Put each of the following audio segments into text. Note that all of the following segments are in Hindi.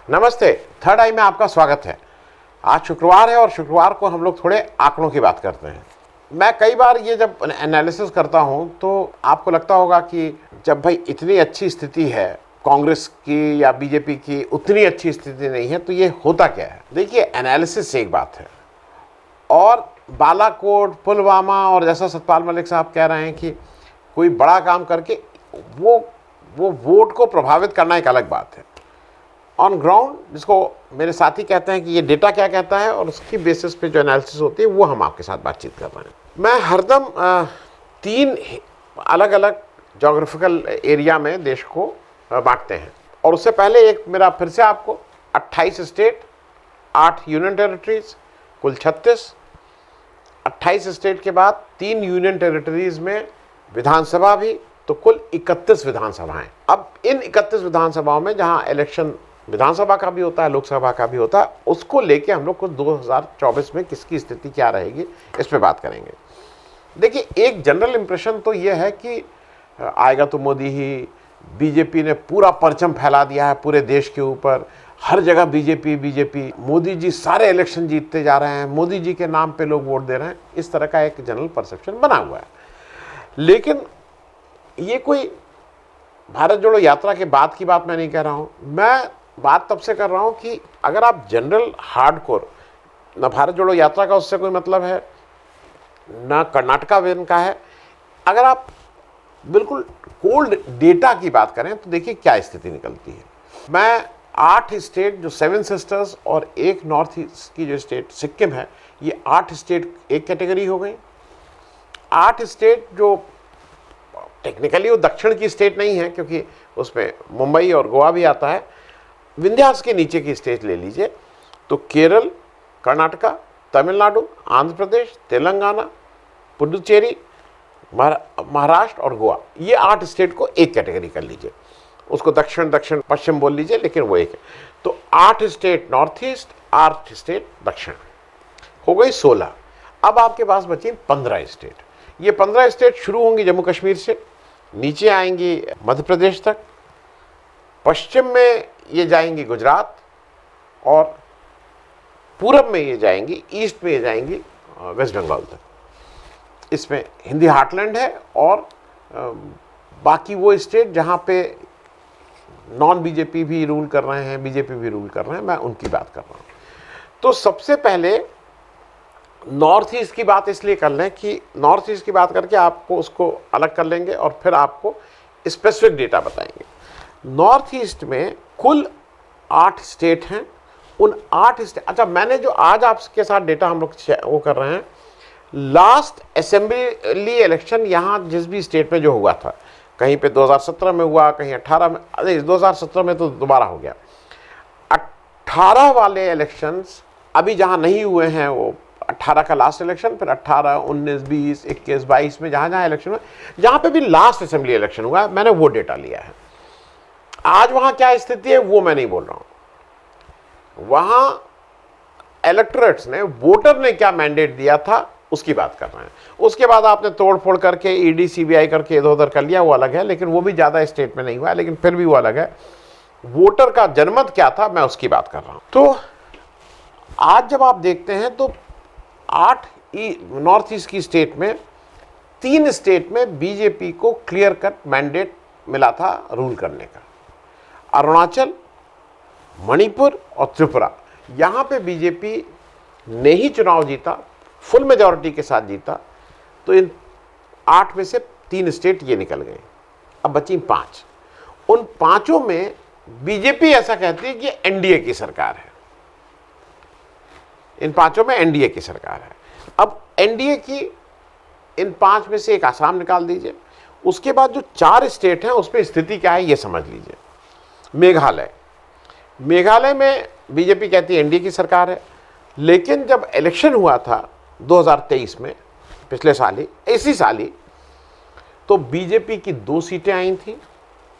नमस्ते। थर्ड आई में आपका स्वागत है। आज शुक्रवार है और शुक्रवार को हम लोग थोड़े आंकड़ों की बात करते हैं। मैं कई बार ये जब एनालिसिस करता हूं तो आपको लगता होगा कि जब भाई इतनी अच्छी स्थिति है कांग्रेस की या बीजेपी की, उतनी अच्छी स्थिति नहीं है, तो ये होता क्या है। देखिए, एनालिसिस एक बात है और बालाकोट, पुलवामा और जैसा सतपाल मलिक साहब कह रहे हैं कि कोई बड़ा काम करके वो वोट को प्रभावित करना एक अलग बात है। ऑन ग्राउंड, जिसको मेरे साथी कहते हैं कि ये डेटा क्या कहता है और उसकी बेसिस पे जो एनालिसिस होती है वो हम आपके साथ बातचीत कर रहे हैं। मैं हरदम 3 अलग अलग जोग्राफिकल एरिया में देश को बांटते हैं और उससे पहले एक मेरा फिर से आपको 28 स्टेट, 8 यूनियन टेरिटरीज, कुल 36, 28 स्टेट के बाद 3 यूनियन टेरिटरीज में विधानसभा भी, तो कुल 31 विधानसभाएं। अब इन 31 विधानसभाओं में जहां इलेक्शन विधानसभा का भी होता है, लोकसभा का भी होता है, उसको लेके हम लोग को 2024 में किसकी स्थिति क्या रहेगी इस पे बात करेंगे। देखिए, एक जनरल इंप्रेशन तो ये है कि आएगा तो मोदी ही, बीजेपी ने पूरा परचम फैला दिया है पूरे देश के ऊपर, हर जगह बीजेपी, मोदी जी सारे इलेक्शन जीतते जा रहे हैं, मोदी जी के नाम पे लोग वोट दे रहे हैं, इस तरह का एक जनरल परसेप्शन बना हुआ है। लेकिन ये कोई भारत जोड़ो यात्रा के बाद की बात मैं नहीं कह रहा हूं। मैं बात तब से कर रहा हूं कि अगर आप जनरल हार्डकोर, ना भारत जोड़ो यात्रा का उससे कोई मतलब है, ना कर्नाटका विन का है, अगर आप बिल्कुल कोल्ड डेटा की बात करें तो देखिए क्या स्थिति निकलती है। मैं 8 स्टेट जो 7 सिस्टर्स और एक नॉर्थ ईस्ट की जो स्टेट सिक्किम है, ये 8 स्टेट एक कैटेगरी हो गई। 8 स्टेट जो टेक्निकली वो दक्षिण की स्टेट नहीं है क्योंकि उसमें मुंबई और गोवा भी आता है, विंध्यास के नीचे की स्टेट ले लीजिए तो केरल, कर्नाटका, तमिलनाडु, आंध्र प्रदेश, तेलंगाना, पुडुचेरी, महाराष्ट्र और गोवा, ये 8 स्टेट को एक कैटेगरी कर लीजिए। उसको दक्षिण पश्चिम बोल लीजिए, लेकिन वो एक है। तो 8 स्टेट नॉर्थ ईस्ट, 8 स्टेट दक्षिण, हो गई 16। अब आपके पास बची 15 स्टेट। ये 15 स्टेट शुरू होंगी जम्मू कश्मीर से, नीचे आएंगी मध्य प्रदेश तक, पश्चिम में ये जाएंगी गुजरात और पूरब में ये जाएंगी, ईस्ट में ये जाएंगी वेस्ट बंगाल तक। इसमें हिंदी हार्टलैंड है और बाकी वो स्टेट जहाँ पे नॉन बीजेपी भी रूल कर रहे हैं, बीजेपी भी रूल कर रहे हैं, मैं उनकी बात कर रहा हूँ। तो सबसे पहले नॉर्थ ईस्ट की बात इसलिए कर लें कि नॉर्थ ईस्ट की बात करके आपको उसको अलग कर लेंगे और फिर आपको स्पेसिफिक डेटा बताएंगे। नॉर्थ ईस्ट में कुल 8 स्टेट हैं। उन 8 स्टेट, अच्छा, मैंने जो आज आपके साथ डेटा हम लोग वो कर रहे हैं, लास्ट असेंबली इलेक्शन यहाँ जिस भी स्टेट में जो हुआ था, कहीं पे 2017 में हुआ, कहीं 18 में, अरे 2017 में तो दोबारा हो गया। 18 वाले इलेक्शंस अभी जहाँ नहीं हुए हैं, वो 18 का लास्ट इलेक्शन, फिर 18, 19, 20, 21, 22 में जहाँ इलेक्शन हुआ, जहाँ पे भी लास्ट असेंबली इलेक्शन हुआ है, मैंने वो डेटा लिया है। आज वहाँ क्या स्थिति है वो मैं नहीं बोल रहा हूँ। वहाँ इलेक्टोरेट्स ने, वोटर ने क्या मैंडेट दिया था उसकी बात कर रहे हैं। उसके बाद आपने तोड़ फोड़ करके ईडी सीबीआई करके इधर उधर कर लिया, वो अलग है, लेकिन वो भी ज़्यादा स्टेट में नहीं हुआ है, लेकिन फिर भी वो अलग है। वोटर का जनमत क्या था, मैं उसकी बात कर रहा हूँ। तो आज जब आप देखते हैं तो 8 नॉर्थ ईस्ट की स्टेट में 3 स्टेट में बीजेपी को क्लियर कट मैंडेट मिला था रूल करने का। अरुणाचल, मणिपुर और त्रिपुरा, यहाँ पे बीजेपी ने ही चुनाव जीता, फुल मेजॉरिटी के साथ जीता। तो इन 8 में से 3 स्टेट ये निकल गए। अब बची 5। उन 5 में बीजेपी ऐसा कहती है कि एनडीए की सरकार है। इन 5 में एनडीए की सरकार है। अब एनडीए की इन 5 में से एक आसाम निकाल दीजिए। उसके बाद जो 4 स्टेट हैं उसमें स्थिति क्या है ये समझ लीजिए। मेघालय में बीजेपी कहती है एनडीए की सरकार है, लेकिन जब इलेक्शन हुआ था 2023 में, पिछले साल ही, इसी साल ही, तो बीजेपी की 2 सीटें आई थी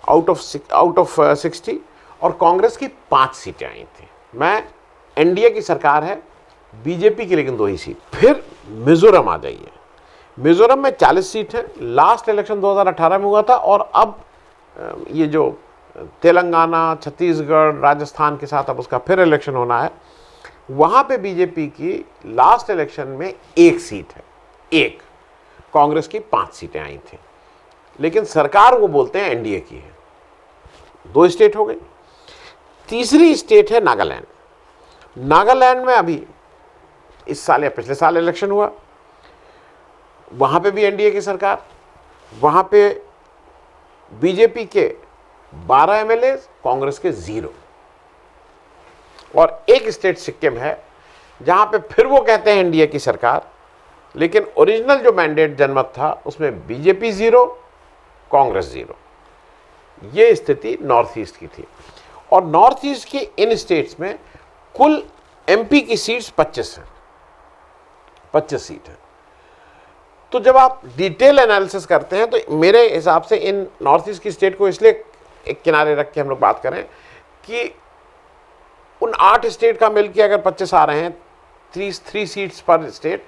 आउट ऑफ 60 और कांग्रेस की 5 सीटें आई थी। मैं एनडीए की सरकार है, बीजेपी की लेकिन 2 ही सीट। फिर मिजोरम आ जाइए। मिजोरम में 40 सीट हैं। लास्ट इलेक्शन 2018 में हुआ था और अब ये जो तेलंगाना, छत्तीसगढ़, राजस्थान के साथ अब उसका फिर इलेक्शन होना है। वहाँ पे बीजेपी की लास्ट इलेक्शन में एक सीट है, एक। कांग्रेस की 5 सीटें आई थी, लेकिन सरकार वो बोलते हैं एनडीए की है। 2 स्टेट हो गई। तीसरी स्टेट है नागालैंड। नागालैंड में अभी इस साल या पिछले साल इलेक्शन हुआ, वहाँ पे भी एनडीए की सरकार। वहाँ पे बीजेपी के 12 एमएलए, कांग्रेस के 0। और एक स्टेट सिक्किम है जहाँ पे फिर वो कहते हैं एनडीए की सरकार, लेकिन ओरिजिनल जो मैंडेट जनमत था उसमें बीजेपी 0, कांग्रेस 0। ये स्थिति नॉर्थ ईस्ट की थी। और नॉर्थ ईस्ट की इन स्टेट्स में कुल एमपी की सीट्स 25 हैं, 25 सीट हैं। तो जब आप डिटेल एनालिसिस करते हैं तो मेरे हिसाब से इन नॉर्थ ईस्ट की स्टेट को इसलिए एक किनारे रख के हम लोग बात करें कि उन 8 स्टेट का मिलके अगर 25 आ रहे हैं, 3 सीट्स पर स्टेट,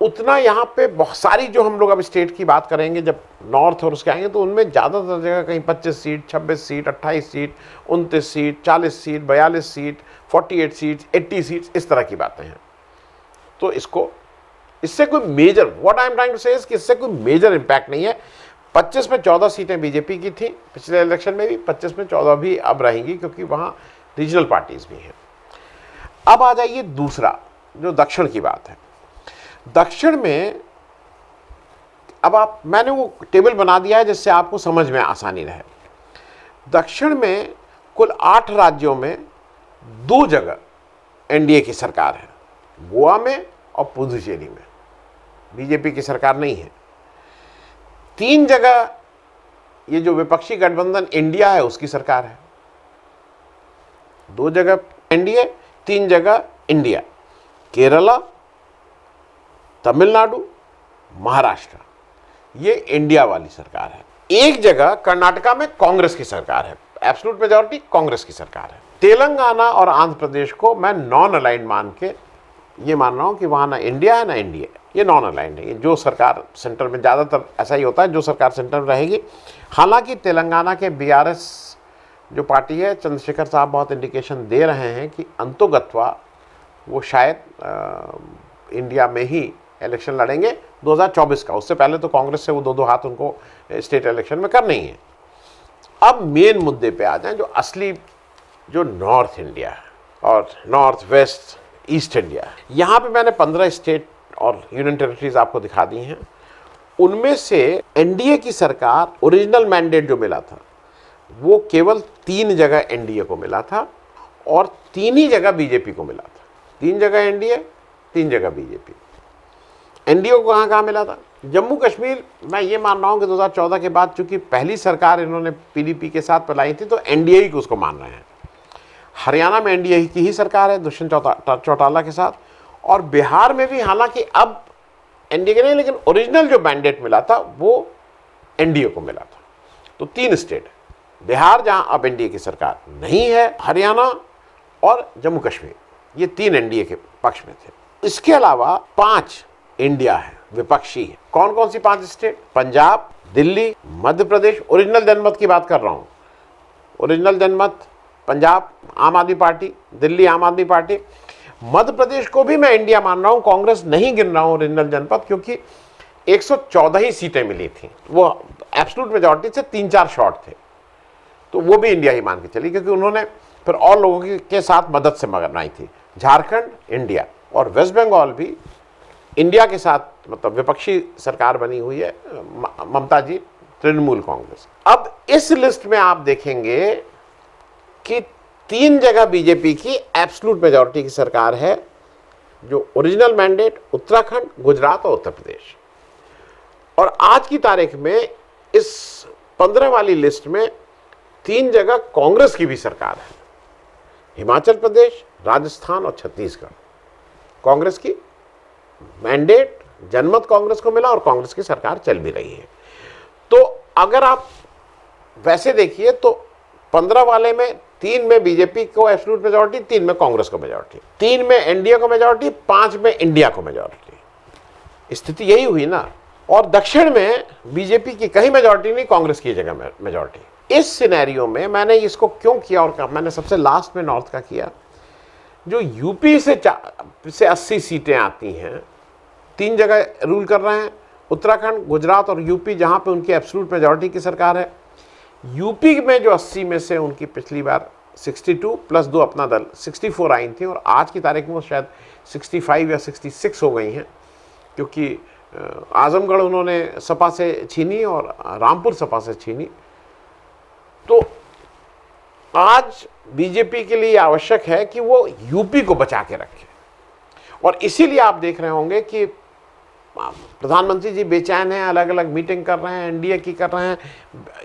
उतना यहाँ पे बहुत सारी जो हम लोग अब स्टेट की बात करेंगे जब नॉर्थ और उसके आएंगे तो उनमें ज़्यादातर जगह कहीं 25 seat, 26 seat, 28 seat, 29 seat, 40 seat, 42 seat, 48 seat, 80 seat, इस तरह की बातें हैं। तो इससे कोई major, what I am trying to say is कि इससे कोई मेजर इंपैक्ट नहीं है। 25 में 14 सीटें बीजेपी की थी पिछले इलेक्शन में भी, 25 में 14 भी अब रहेंगी क्योंकि वहाँ रीजनल पार्टीज भी हैं। अब आ जाइए दूसरा, जो दक्षिण की बात है। दक्षिण में अब मैंने वो टेबल बना दिया है जिससे आपको समझ में आसानी रहे। दक्षिण में कुल 8 राज्यों में 2 जगह एनडीए की सरकार है, गोवा में और पुदुचेरी में बीजेपी की सरकार नहीं है। 3 जगह ये जो विपक्षी गठबंधन इंडिया है उसकी सरकार है। 2 जगह एनडीए, 3 जगह इंडिया, केरला, तमिलनाडु, महाराष्ट्र, ये इंडिया वाली सरकार है। 1 जगह कर्नाटका में कांग्रेस की सरकार है, एब्सोल्यूट मेजॉरिटी कांग्रेस की सरकार है। तेलंगाना और आंध्र प्रदेश को मैं नॉन अलाइंड मान के ये मान रहा हूं कि वहां ना इंडिया है ना इंडिया, ये नॉन अलाइंड है। जो सरकार सेंटर में, ज़्यादातर ऐसा ही होता है, जो सरकार सेंटर में रहेगी। हालांकि तेलंगाना के बीआरएस जो पार्टी है, चंद्रशेखर साहब बहुत इंडिकेशन दे रहे हैं कि अंतोगत्वा वो शायद इंडिया में ही इलेक्शन लड़ेंगे 2024 का। उससे पहले तो कांग्रेस से वो 2-2 हाथ उनको स्टेट इलेक्शन में करने ही है। अब मेन मुद्दे पे आ जाएं, जो असली, जो नॉर्थ इंडिया है और नॉर्थ वेस्ट ईस्ट इंडिया। यहाँ पे मैंने 15 स्टेट और यूनियन टेरिटरीज आपको दिखा दी हैं। उनमें से एनडीए की सरकार, ओरिजिनल मैंडेट जो मिला था वो केवल 3 जगह एनडीए को मिला था और 3 ही जगह बीजेपी को मिला था। 3 जगह एनडीए, 3 जगह बीजेपी। एनडीए को कहाँ कहाँ मिला था? जम्मू कश्मीर, मैं ये मान रहा हूँ कि 2014 के बाद चूंकि पहली सरकार इन्होंने पीडीपी के साथ बनाई थी तो एनडीए ही को उसको मान रहे हैं। हरियाणा में एनडीए की ही सरकार है दुष्यंत चौटाला के साथ। और बिहार में भी हालांकि अब एनडीए के नहीं, लेकिन ओरिजिनल जो मैंडेट मिला था वो एनडीए को मिला था। तो 3 स्टेट है, बिहार जहां अब एनडीए की सरकार नहीं है, हरियाणा और जम्मू कश्मीर, ये 3 एनडीए के पक्ष में थे। इसके अलावा 5 इंडिया है, विपक्षी है। कौन कौन सी 5 स्टेट? पंजाब, दिल्ली, मध्य प्रदेश। ओरिजिनल जनमत की बात कर रहा हूं। ओरिजिनल जनमत पंजाब आम आदमी पार्टी, दिल्ली आम आदमी पार्टी। मध्य प्रदेश को भी मैं इंडिया मान रहा हूं, कांग्रेस नहीं गिन रहा हूं ओरिजिनल जनपद, क्योंकि 114 ही सीटें मिली थी, वो एब्सोल्यूट मेजॉरिटी से 3-4 शॉर्ट थे, तो वो भी इंडिया ही मान के चली, क्योंकि उन्होंने फिर और लोगों के साथ मदद से बनाई थी। झारखंड इंडिया और वेस्ट बंगाल भी इंडिया के साथ, मतलब विपक्षी सरकार बनी हुई है, ममता जी, तृणमूल कांग्रेस। अब इस लिस्ट में आप देखेंगे कि 3 जगह बीजेपी की एब्सोल्यूट मेजॉरिटी की सरकार है, जो ओरिजिनल मैंडेट उत्तराखंड, गुजरात और उत्तर प्रदेश। और आज की तारीख में इस 15 वाली लिस्ट में 3 जगह कांग्रेस की भी सरकार है, हिमाचल प्रदेश, राजस्थान और छत्तीसगढ़। कांग्रेस की मैंडेट जनमत कांग्रेस को मिला और कांग्रेस की सरकार चल भी रही है। तो अगर आप वैसे देखिए तो 15 वाले में 3 में बीजेपी को एब्सोल्यूट मेजॉरिटी, 3 में कांग्रेस को मेजॉरिटी, 3 में एनडीए को मेजॉरिटी, 5 में इंडिया को मेजॉरिटी। स्थिति यही हुई ना। और दक्षिण में बीजेपी की कहीं मेजॉरिटी नहीं, कांग्रेस की जगह मेजॉरिटी। इस सिनेरियो में मैंने इसको क्यों किया और मैंने सबसे लास्ट में नॉर्थ का किया। जो यूपी से 80 सीटें आती हैं, 3 जगह रूल कर रहे हैं, उत्तराखंड, गुजरात और यूपी, जहां पे उनकी एब्सोल्यूट मेजॉरिटी की सरकार है। यूपी में जो 80 में से उनकी पिछली बार 62 प्लस 2 अपना दल 64 आई थी, और आज की तारीख में वो शायद 65 या 66 हो गई हैं, क्योंकि आजमगढ़ उन्होंने सपा से छीनी और रामपुर सपा से छीनी। तो आज बीजेपी के लिए आवश्यक है कि वो यूपी को बचा के रखे, और इसीलिए आप देख रहे होंगे कि प्रधानमंत्री जी बेचैन हैं, अलग अलग मीटिंग कर रहे हैं, एनडीए की कर रहे हैं,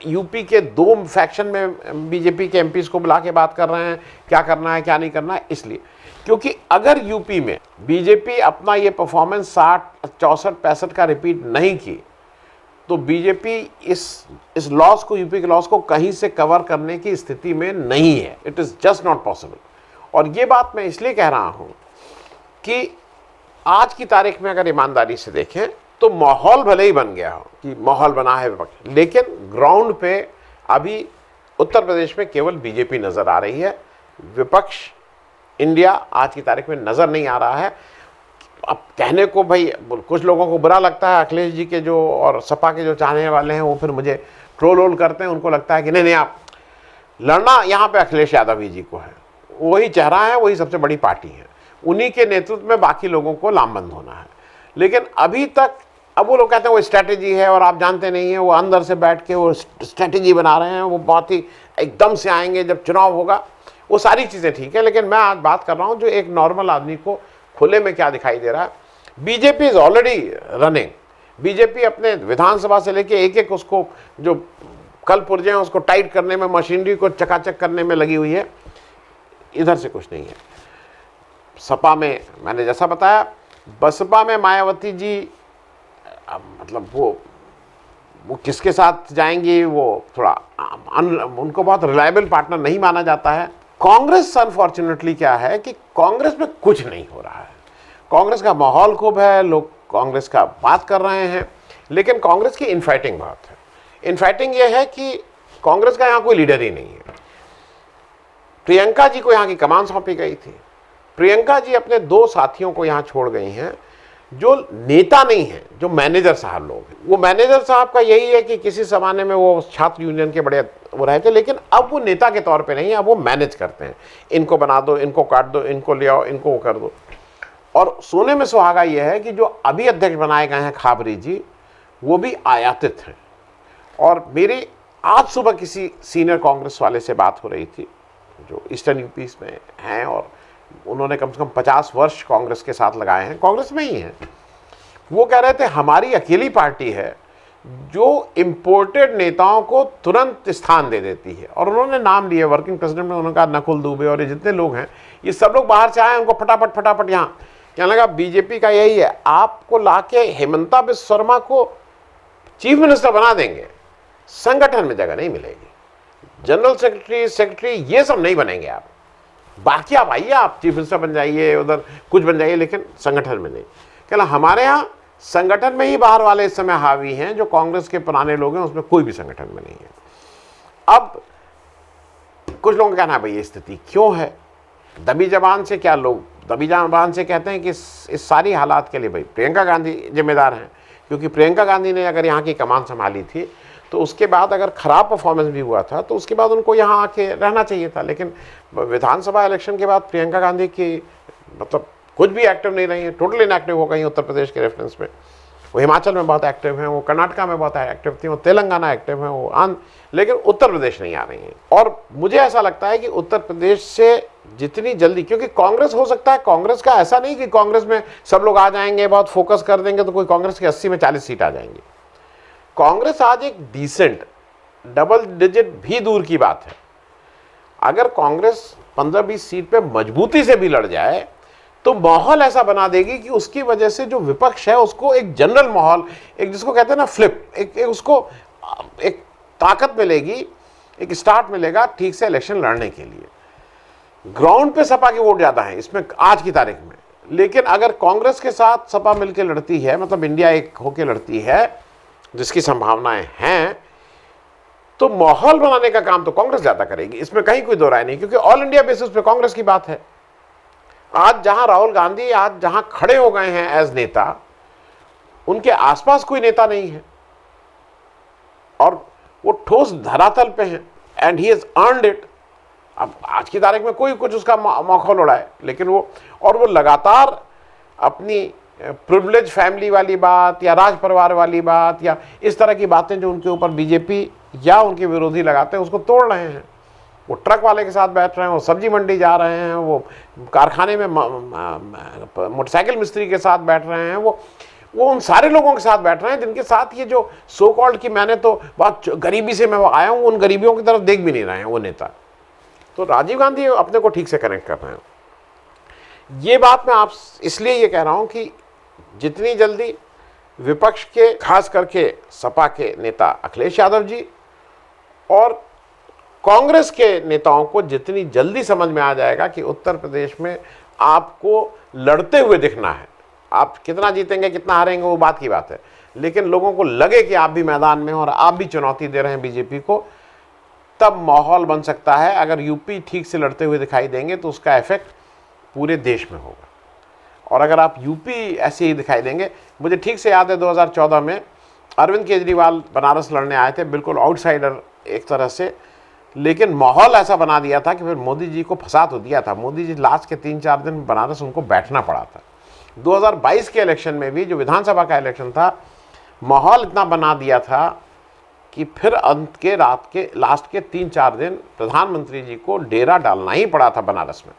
यूपी के 2 फैक्शन में बीजेपी के एमपीज को बुला के बात कर रहे हैं क्या करना है क्या नहीं करना है। इसलिए क्योंकि अगर यूपी में बीजेपी अपना ये परफॉर्मेंस 60, 64, 65 का रिपीट नहीं की, तो बीजेपी इस लॉस को, यूपी के लॉस को कहीं से कवर करने की स्थिति में नहीं है। It is just not possible. और ये बात मैं इसलिए कह रहा हूं कि आज की तारीख में अगर ईमानदारी से देखें तो माहौल भले ही बन गया हो कि माहौल बना है विपक्ष, लेकिन ग्राउंड पे अभी उत्तर प्रदेश में केवल बीजेपी नजर आ रही है। विपक्ष इंडिया आज की तारीख में नजर नहीं आ रहा है। अब कहने को भाई कुछ लोगों को बुरा लगता है, अखिलेश जी के जो और सपा के जो चाहने वाले हैं वो फिर मुझे ट्रोल वोल करते हैं। उनको लगता है कि नहीं आप लड़ना यहाँ पे अखिलेश यादव जी को है, वही चेहरा है, वही सबसे बड़ी पार्टी है, उन्हीं के नेतृत्व में बाकी लोगों को लामबंद होना है। लेकिन अभी तक अब वो लोग कहते हैं वो स्ट्रैटेजी है, और आप जानते नहीं हैं वो अंदर से बैठ के वो स्ट्रैटेजी बना रहे हैं, वो बहुत ही एकदम से आएंगे जब चुनाव होगा। वो सारी चीज़ें ठीक है, लेकिन मैं आज बात कर रहा हूँ जो एक नॉर्मल आदमी को खुले में क्या दिखाई दे रहा है। BJP is already running. BJP अपने विधानसभा से लेके एक उसको जो कल पुर्जे हैं उसको टाइट करने में, मशीनरी को चकाचक करने में लगी हुई है, इधर से कुछ नहीं है। सपा में मैंने जैसा बताया, बसपा में मायावती जी मतलब वो किसके साथ जाएंगी, वो थोड़ा उनको बहुत रिलायबल पार्टनर नहीं माना जाता है। कांग्रेस अनफॉर्चुनेटली क्या है कि कांग्रेस में कुछ नहीं हो रहा है। कांग्रेस का माहौल खूब है, लोग कांग्रेस का बात कर रहे हैं, लेकिन कांग्रेस की इनफाइटिंग बहुत है। इनफाइटिंग ये है कि कांग्रेस का यहाँ कोई लीडर ही नहीं है। प्रियंका जी को यहाँ की कमान सौंपी गई थी। प्रियंका जी अपने 2 साथियों को यहाँ छोड़ गई हैं जो नेता नहीं हैं, जो मैनेजर साहब लोग हैं। वो मैनेजर साहब का यही है कि किसी ज़माने में वो छात्र यूनियन के बड़े वो रहे थे, लेकिन अब वो नेता के तौर पे नहीं है, अब वो मैनेज करते हैं। इनको बना दो, इनको काट दो, इनको ले आओ, इनको वो कर दो। और सोने में सुहागा ये है कि जो अभी अध्यक्ष बनाए गए हैं खाबरी जी, वो भी आयातित हैं। और मेरी आज सुबह किसी सीनियर कांग्रेस वाले से बात हो रही थी जो ईस्टर्न यूपी में हैं, और उन्होंने कम से कम 50 वर्ष कांग्रेस के साथ लगाए हैं, कांग्रेस में ही हैं। वो कह रहे थे हमारी अकेली पार्टी है जो इंपोर्टेड नेताओं को तुरंत स्थान दे देती है। और उन्होंने नाम लिए वर्किंग प्रेसिडेंट में, उन्होंने कहा नकुल दुबे और ये जितने लोग हैं, ये सब लोग बाहर से आए, उनको फटाफट यहाँ कहने लगा बीजेपी का यही है, आपको लाके हेमंता बिस्वा शर्मा को चीफ मिनिस्टर बना देंगे, संगठन में जगह नहीं मिलेगी। जनरल सेक्रेटरी ये सब नहीं बनेंगे आप। बाकी आप आइए, आप चीफ मिनिस्टर बन जाइए, उधर कुछ बन जाइए, लेकिन संगठन में नहीं। कहना हमारे यहाँ संगठन में ही बाहर वाले इस समय हावी हैं, जो कांग्रेस के पुराने लोग हैं उसमें कोई भी संगठन में नहीं है। अब कुछ लोगों का कहना है भाई ये स्थिति क्यों है, दबी जबान से क्या लोग दबी जबान से कहते हैं कि इस सारी हालात के लिए भाई प्रियंका गांधी जिम्मेदार हैं, क्योंकि प्रियंका गांधी ने अगर यहाँ की कमान संभाली थी तो उसके बाद अगर ख़राब परफॉर्मेंस भी हुआ था तो उसके बाद उनको यहाँ आके रहना चाहिए था। लेकिन विधानसभा इलेक्शन के बाद प्रियंका गांधी की मतलब कुछ भी एक्टिव नहीं रही है, टोटल इनएक्टिव हो गई उत्तर प्रदेश के रेफरेंस में। वो हिमाचल में बहुत एक्टिव हैं, वो कर्नाटका में बहुत एक्टिव थी, वो तेलंगाना एक्टिव हैं, वो लेकिन उत्तर प्रदेश नहीं आ रही हैं। और मुझे ऐसा लगता है कि उत्तर प्रदेश से जितनी जल्दी, क्योंकि कांग्रेस हो सकता है, कांग्रेस का ऐसा नहीं कि कांग्रेस में सब लोग आ जाएंगे, बहुत फोकस कर देंगे तो कोई कांग्रेस की 80 में 40 सीट आ जाएंगी। कांग्रेस आज एक डिसेंट डबल डिजिट भी दूर की बात है। अगर कांग्रेस 15-20 सीट पे मजबूती से भी लड़ जाए तो माहौल ऐसा बना देगी कि उसकी वजह से जो विपक्ष है उसको एक जनरल माहौल, एक जिसको कहते हैं ना फ्लिप, एक उसको एक ताकत मिलेगी, एक स्टार्ट मिलेगा ठीक से इलेक्शन लड़ने के लिए। ग्राउंड पे सपा की वोट ज़्यादा है इसमें आज की तारीख में, लेकिन अगर कांग्रेस के साथ सपा मिलकर लड़ती है, मतलब इंडिया एक होकर लड़ती है, जिसकी संभावनाएं हैं, तो माहौल बनाने का काम तो कांग्रेस ज्यादा करेगी, इसमें कहीं कोई दो राय नहीं, क्योंकि ऑल इंडिया बेसिस पे कांग्रेस की बात है। आज जहां राहुल गांधी आज जहां खड़े हो गए हैं एज नेता, उनके आसपास कोई नेता नहीं है और वो ठोस धरातल पे हैं, and he has earned it. अब आज की तारीख में कोई कुछ उसका माखौल उड़ाए, लेकिन वो लगातार अपनी प्रिविलेज फैमिली वाली बात या राज परिवार वाली बात या इस तरह की बातें जो उनके ऊपर बीजेपी या उनके विरोधी लगाते हैं, उसको तोड़ रहे हैं। वो ट्रक वाले के साथ बैठ रहे हैं, वो सब्जी मंडी जा रहे हैं, वो कारखाने में मोटरसाइकिल मिस्त्री के साथ बैठ रहे हैं, वो उन सारे लोगों के साथ बैठ रहे हैं जिनके साथ ये जो सो कॉल्ड कि मैंने तो बहुत गरीबी से मैं आया हूं, उन गरीबियों की तरफ देख भी नहीं रहे हैं वो नेता। तो राजीव गांधी अपने को ठीक से कनेक्ट कर रहे हैं। ये बात मैं आप इसलिए ये कह रहा हूं कि जितनी जल्दी विपक्ष के, खास करके सपा के नेता अखिलेश यादव जी और कांग्रेस के नेताओं को जितनी जल्दी समझ में आ जाएगा कि उत्तर प्रदेश में आपको लड़ते हुए दिखना है, आप कितना जीतेंगे कितना हारेंगे वो बात की बात है, लेकिन लोगों को लगे कि आप भी मैदान में हो और आप भी चुनौती दे रहे हैं बीजेपी को, तब माहौल बन सकता है। अगर यूपी ठीक से लड़ते हुए दिखाई देंगे तो उसका इफेक्ट पूरे देश में होगा। और अगर आप यूपी ऐसे ही दिखाई देंगे, मुझे ठीक से याद है 2014 में अरविंद केजरीवाल बनारस लड़ने आए थे, बिल्कुल आउटसाइडर एक तरह से, लेकिन माहौल ऐसा बना दिया था कि फिर मोदी जी को फंसा तो दिया था। मोदी जी लास्ट के 3-4 दिन बनारस उनको बैठना पड़ा था। 2022 के इलेक्शन में भी जो विधानसभा का इलेक्शन था, माहौल इतना बना दिया था कि फिर अंत के रात के लास्ट के 3-4 दिन प्रधानमंत्री जी को डेरा डालना ही पड़ा था बनारस में।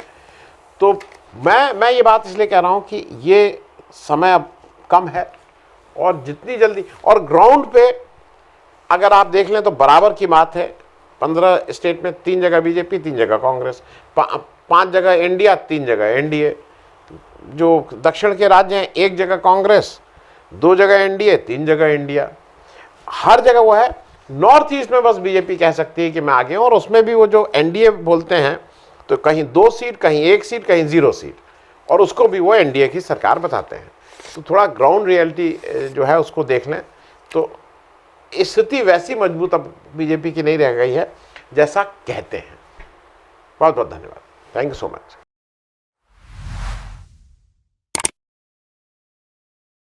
तो मैं ये बात इसलिए कह रहा हूँ कि ये समय अब कम है और जितनी जल्दी, और ग्राउंड पे अगर आप देख लें तो बराबर की बात है। 15 स्टेट में 3 जगह बीजेपी, 3 जगह कांग्रेस, 5 जगह इंडिया, 3 जगह एनडीए। जो दक्षिण के राज्य हैं 1 जगह कांग्रेस, 2 जगह एनडीए, 3 जगह इंडिया। हर जगह वो है। नॉर्थ ईस्ट में बस बीजेपी कह सकती है कि मैं आगे हूँ, और उसमें भी वो जो एनडीए बोलते हैं तो कहीं 2 सीट, कहीं 1 सीट, कहीं 0 सीट, और उसको भी वो एनडीए की सरकार बताते हैं। तो थोड़ा ग्राउंड रियलिटी जो है उसको देख लें तो स्थिति वैसी मजबूत अब बीजेपी की नहीं रह गई है जैसा कहते हैं। बहुत बहुत धन्यवाद। Thank you so much.